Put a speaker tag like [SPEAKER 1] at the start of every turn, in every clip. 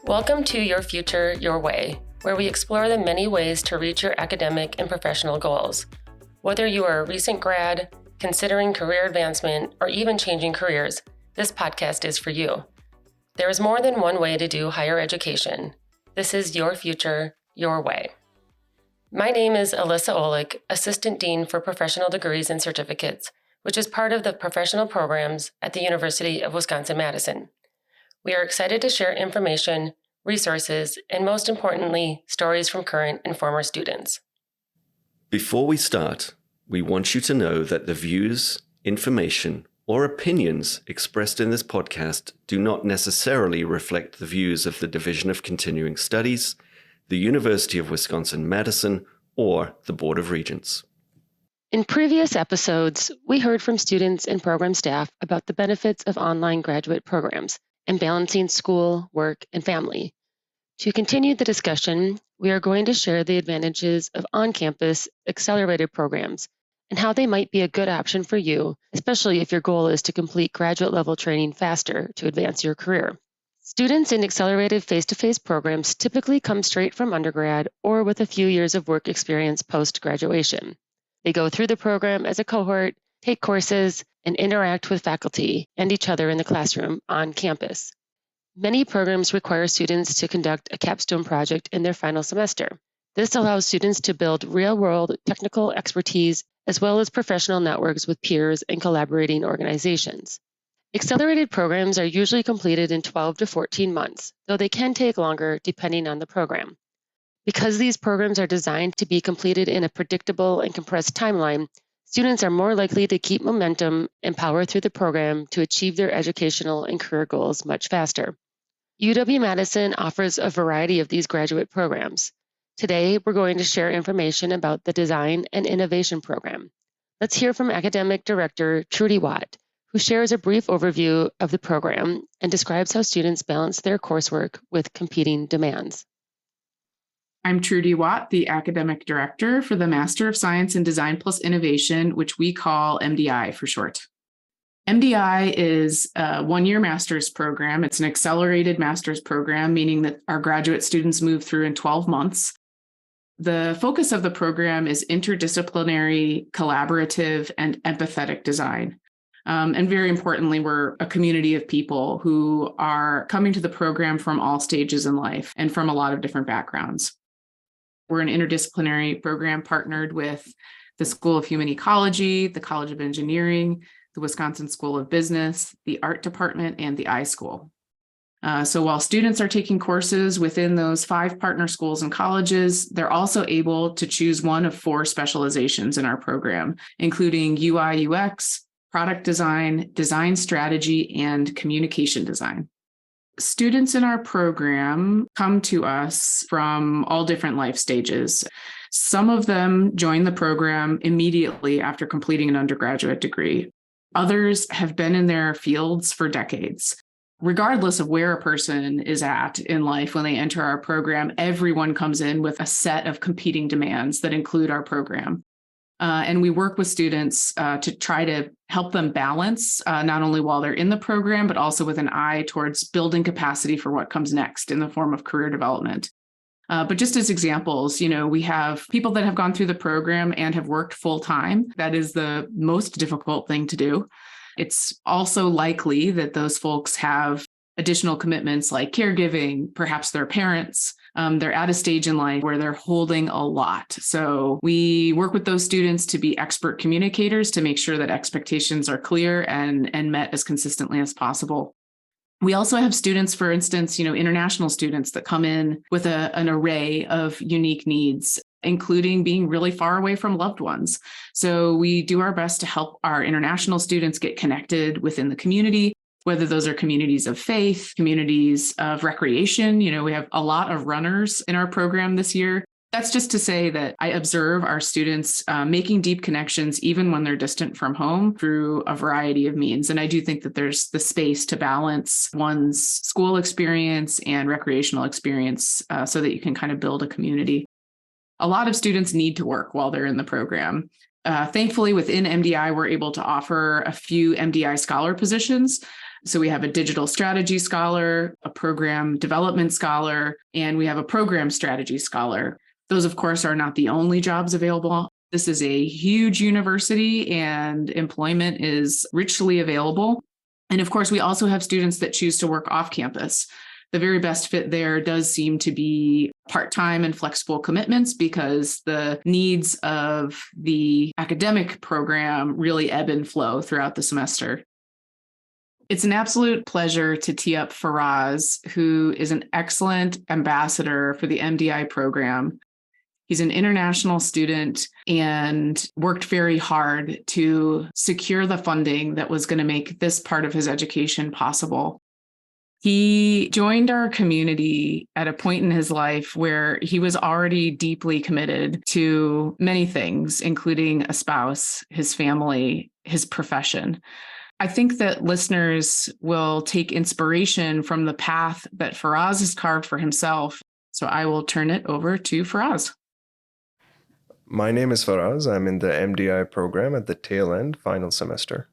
[SPEAKER 1] Welcome to Your Future, Your Way, where we explore the many ways to reach your academic and professional goals. Whether you are a recent grad, considering career advancement, or even changing careers, this podcast is for you. There is more than one way to do higher education. This is Your Future, Your Way. My name is Alyssa Olick, Assistant Dean for Professional Degrees and Certificates, which is part of the professional programs at the University of Wisconsin-Madison. We are excited to share information, resources, and most importantly, stories from current and former students.
[SPEAKER 2] Before we start, we want you to know that the views, information, or opinions expressed in this podcast do not necessarily reflect the views of the Division of Continuing Studies, the University of Wisconsin-Madison, or the Board of Regents.
[SPEAKER 1] In previous episodes, we heard from students and program staff about the benefits of online graduate programs and balancing school, work, and family. To continue the discussion, we are going to share the advantages of on-campus accelerated programs and how they might be a good option for you, especially if your goal is to complete graduate-level training faster to advance your career. Students in accelerated face-to-face programs typically come straight from undergrad or with a few years of work experience post-graduation. They go through the program as a cohort, take courses, and interact with faculty and each other in the classroom on campus. Many programs require students to conduct a capstone project in their final semester. This allows students to build real-world technical expertise as well as professional networks with peers and collaborating organizations. Accelerated programs are usually completed in 12 to 14 months, though they can take longer depending on the program. Because these programs are designed to be completed in a predictable and compressed timeline, students are more likely to keep momentum and power through the program to achieve their educational and career goals much faster. UW-Madison offers a variety of these graduate programs. Today, we're going to share information about the Design and Innovation program. Let's hear from Academic Director Trudy Watt, who shares a brief overview of the program and describes how students balance their coursework with competing demands.
[SPEAKER 3] I'm Trudy Watt, the Academic Director for the Master of Science in Design plus Innovation, which we call MDI for short. MDI is a one-year master's program. It's an accelerated master's program, meaning that our graduate students move through in 12 months. The focus of the program is interdisciplinary, collaborative, and empathetic design. And very importantly, we're a community of people who are coming to the program from all stages in life and from a lot of different backgrounds. We're an interdisciplinary program partnered with the School of Human Ecology, the College of Engineering, the Wisconsin School of Business, the Art Department, and the iSchool. So while students are taking courses within those 5 partner schools and colleges, they're also able to choose one of 4 specializations in our program, including UI/UX, product design, design strategy, and communication design. Students in our program come to us from all different life stages. Some of them join the program immediately after completing an undergraduate degree. Others have been in their fields for decades. Regardless of where a person is at in life when they enter our program, everyone comes in with a set of competing demands that include our program. And we work with students to try to help them balance, not only while they're in the program, but also with an eye towards building capacity for what comes next in the form of career development. But just as examples, we have people that have gone through the program and have worked full time. That is the most difficult thing to do. It's also likely that those folks have additional commitments like caregiving, perhaps their parents. They're at a stage in life where they're holding a lot. So we work with those students to be expert communicators to make sure that expectations are clear and met as consistently as possible. We also have students, for instance, international students that come in with an array of unique needs, including being really far away from loved ones. So we do our best to help our international students get connected within the community, whether those are communities of faith, communities of recreation. We have a lot of runners in our program this year. That's just to say that I observe our students making deep connections even when they're distant from home through a variety of means. And I do think that there's the space to balance one's school experience and recreational experience so that you can kind of build a community. A lot of students need to work while they're in the program. Thankfully, within MDI, we're able to offer a few MDI scholar positions. So we have a digital strategy scholar, a program development scholar, and we have a program strategy scholar. Those, of course, are not the only jobs available. This is a huge university and employment is richly available. And of course, we also have students that choose to work off campus. The very best fit there does seem to be part-time and flexible commitments because the needs of the academic program really ebb and flow throughout the semester. It's an absolute pleasure to tee up Faraz, who is an excellent ambassador for the MDI program. He's an international student and worked very hard to secure the funding that was going to make this part of his education possible. He joined our community at a point in his life where he was already deeply committed to many things, including a spouse, his family, his profession. I think that listeners will take inspiration from the path that Faraz has carved for himself. So I will turn it over to Faraz.
[SPEAKER 4] My name is Faraz. I'm in the MDI program at the tail end, final semester.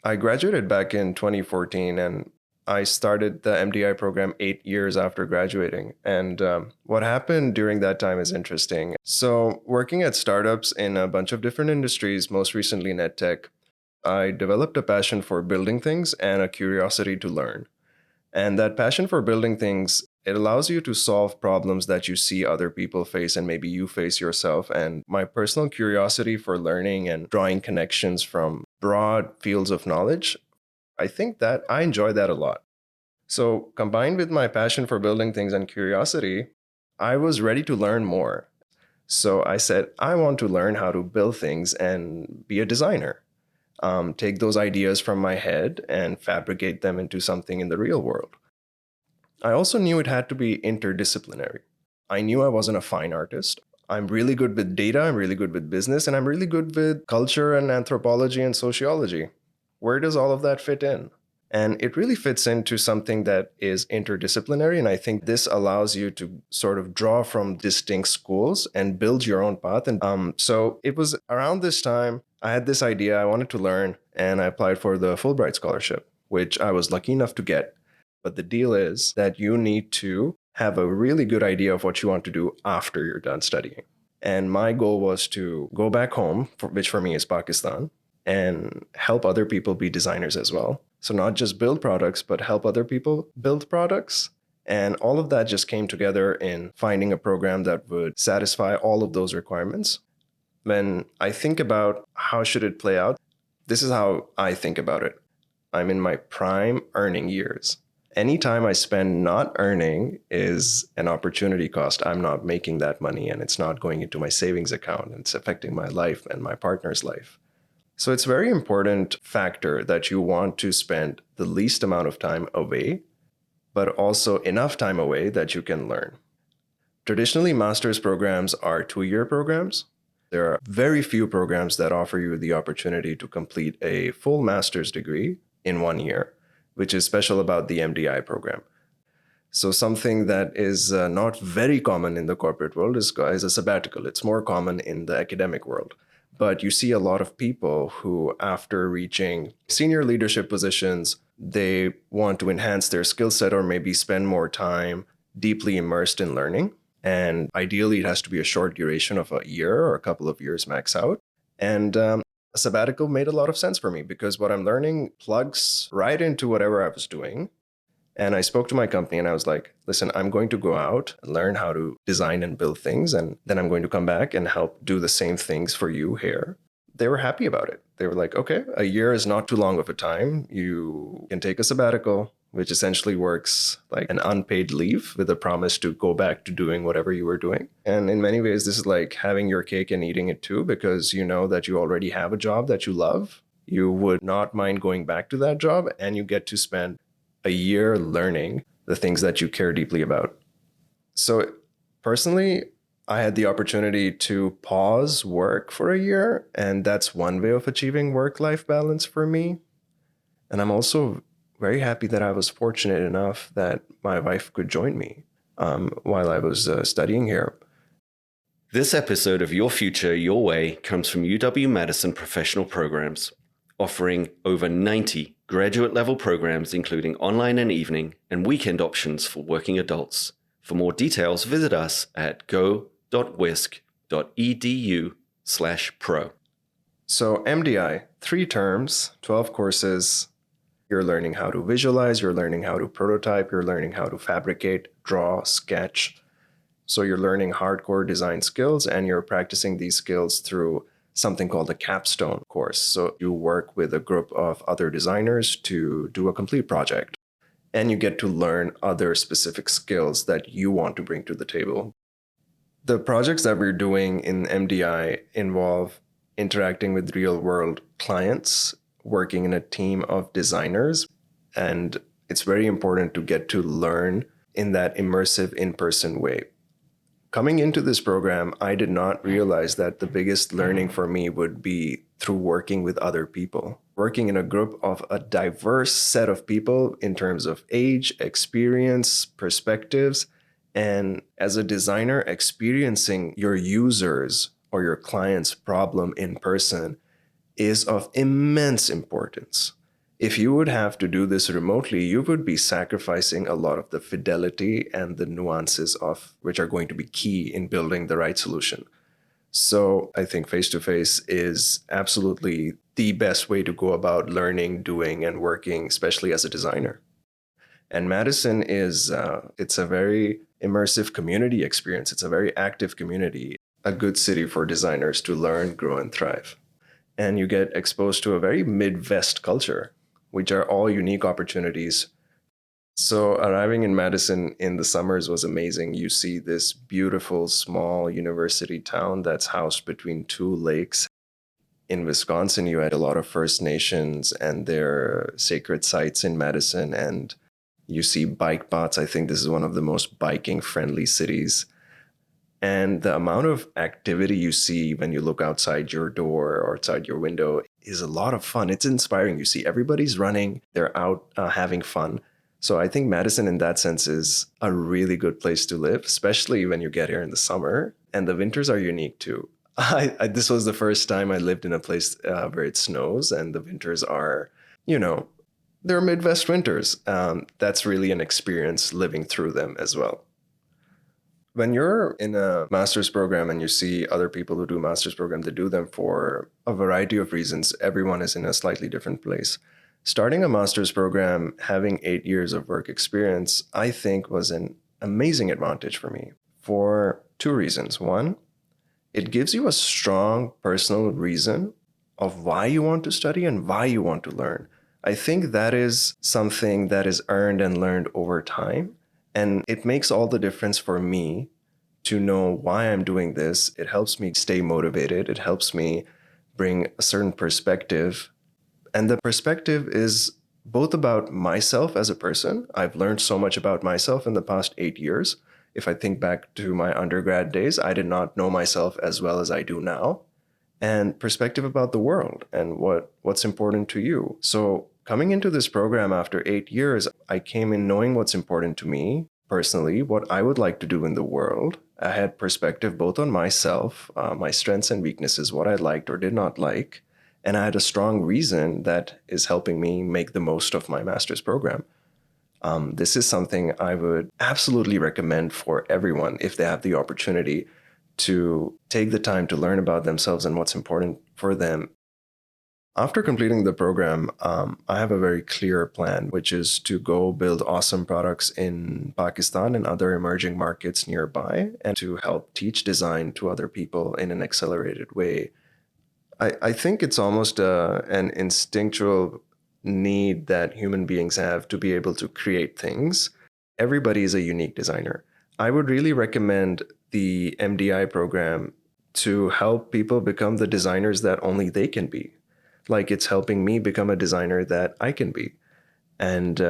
[SPEAKER 4] I graduated back in 2014 and I started the MDI program 8 years after graduating. And what happened during that time is interesting. So working at startups in a bunch of different industries, most recently in EdTech, I developed a passion for building things and a curiosity to learn. And that passion for building things, it allows you to solve problems that you see other people face and maybe you face yourself. And my personal curiosity for learning and drawing connections from broad fields of knowledge, I think that I enjoy that a lot. So combined with my passion for building things and curiosity, I was ready to learn more. So I said, I want to learn how to build things and be a designer. Take those ideas from my head and fabricate them into something in the real world. I also knew it had to be interdisciplinary. I knew I wasn't a fine artist. I'm really good with data, I'm really good with business, and I'm really good with culture and anthropology and sociology. Where does all of that fit in? And it really fits into something that is interdisciplinary, and I think this allows you to sort of draw from distinct schools and build your own path. And so it was around this time, I had this idea I wanted to learn, and I applied for the Fulbright scholarship, which I was lucky enough to get. But the deal is that you need to have a really good idea of what you want to do after you're done studying. And my goal was to go back home, which for me is Pakistan, and help other people be designers as well. So not just build products, but help other people build products. And all of that just came together in finding a program that would satisfy all of those requirements. When I think about how should it play out, this is how I think about it. I'm in my prime earning years. Any time I spend not earning is an opportunity cost. I'm not making that money and it's not going into my savings account. It's affecting my life and my partner's life. So it's a very important factor that you want to spend the least amount of time away, but also enough time away that you can learn. Traditionally, master's programs are 2-year programs. There are very few programs that offer you the opportunity to complete a full master's degree in 1 year, which is special about the MDI program. So something that is not very common in the corporate world is a sabbatical. It's more common in the academic world. But you see a lot of people who, after reaching senior leadership positions, they want to enhance their skill set or maybe spend more time deeply immersed in learning. And ideally, it has to be a short duration of a year or a couple of years max out. And a sabbatical made a lot of sense for me because what I'm learning plugs right into whatever I was doing. And I spoke to my company and I was like, listen, I'm going to go out and learn how to design and build things. And then I'm going to come back and help do the same things for you here. They were happy about it. They were like, okay, a year is not too long of a time. You can take a sabbatical, which essentially works like an unpaid leave with a promise to go back to doing whatever you were doing. And in many ways, this is like having your cake and eating it too, because you know that you already have a job that you love. You would not mind going back to that job and you get to spend a year learning the things that you care deeply about. So personally, I had the opportunity to pause work for a year, and that's one way of achieving work-life balance for me. And I'm also very happy that I was fortunate enough that my wife could join me while I was studying here.
[SPEAKER 2] This episode of Your Future, Your Way comes from UW-Madison Professional Programs, offering over 90 graduate-level programs including online and evening and weekend options for working adults. For more details, visit us at go.wisc.edu/pro.
[SPEAKER 4] So MDI, 3 terms, 12 courses. You're learning how to visualize, you're learning how to prototype, you're learning how to fabricate, draw, sketch. So you're learning hardcore design skills and you're practicing these skills through something called a capstone course. So you work with a group of other designers to do a complete project. And you get to learn other specific skills that you want to bring to the table. The projects that we're doing in MDI involve interacting with real-world clients, working in a team of designers, and it's very important to get to learn in that immersive in-person way. Coming into this program, I did not realize that the biggest learning for me would be through working with other people, working in a group of a diverse set of people in terms of age, experience, perspectives, and as a designer, experiencing your users or your client's problem in person is of immense importance. If you would have to do this remotely, you would be sacrificing a lot of the fidelity and the nuances of which are going to be key in building the right solution. So I think face-to-face is absolutely the best way to go about learning, doing, and working, especially as a designer. And Madison is, it's a very immersive community experience. It's a very active community, a good city for designers to learn, grow, and thrive. And you get exposed to a very Midwest culture, which are all unique opportunities. So arriving in Madison in the summers was amazing. You see this beautiful, small university town that's housed between 2 lakes. In Wisconsin, you had a lot of First Nations and their sacred sites in Madison, and you see bike bots. I think this is one of the most biking-friendly cities. And the amount of activity you see when you look outside your door or outside your window is a lot of fun. It's inspiring. You see everybody's running. They're out having fun. So I think Madison in that sense is a really good place to live, especially when you get here in the summer. And the winters are unique too. This was the first time I lived in a place where it snows and the winters are, they're Midwest winters. That's really an experience living through them as well. When you're in a master's program and you see other people who do master's programs, they do them for a variety of reasons. Everyone is in a slightly different place. Starting a master's program, having 8 years of work experience, I think was an amazing advantage for me for 2 reasons. One, it gives you a strong personal reason of why you want to study and why you want to learn. I think that is something that is earned and learned over time. And it makes all the difference for me to know why I'm doing this. It helps me stay motivated. It helps me bring a certain perspective. And the perspective is both about myself as a person. I've learned so much about myself in the past 8 years. If I think back to my undergrad days, I did not know myself as well as I do now. And perspective about the world and what's important to you. So coming into this program after 8 years, I came in knowing what's important to me personally, what I would like to do in the world. I had perspective both on myself, my strengths and weaknesses, what I liked or did not like. And I had a strong reason that is helping me make the most of my master's program. This is something I would absolutely recommend for everyone if they have the opportunity to take the time to learn about themselves and what's important for them. After completing the program, I have a very clear plan, which is to go build awesome products in Pakistan and other emerging markets nearby, and to help teach design to other people in an accelerated way. I think it's almost an instinctual need that human beings have to be able to create things. Everybody is a unique designer. I would really recommend the MDI program to help people become the designers that only they can be. Like it's helping me become a designer that I can be. And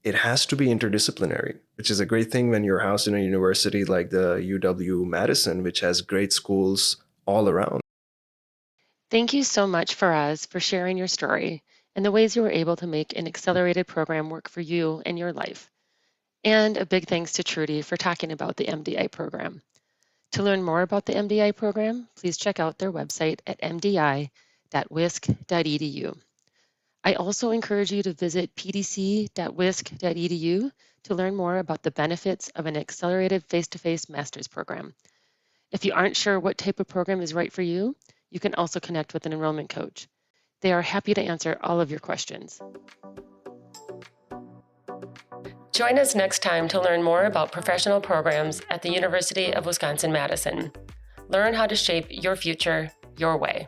[SPEAKER 4] it has to be interdisciplinary, which is a great thing when you're housed in a university like the UW-Madison, which has great schools all around.
[SPEAKER 1] Thank you so much, Faraz, for sharing your story and the ways you were able to make an accelerated program work for you and your life. And a big thanks to Trudy for talking about the MDI program. To learn more about the MDI program, please check out their website at mdi.wisc.edu. I also encourage you to visit pdc.wisc.edu to learn more about the benefits of an accelerated face-to-face master's program. If you aren't sure what type of program is right for you, you can also connect with an enrollment coach. They are happy to answer all of your questions. Join us next time to learn more about professional programs at the University of Wisconsin-Madison. Learn how to shape your future your way.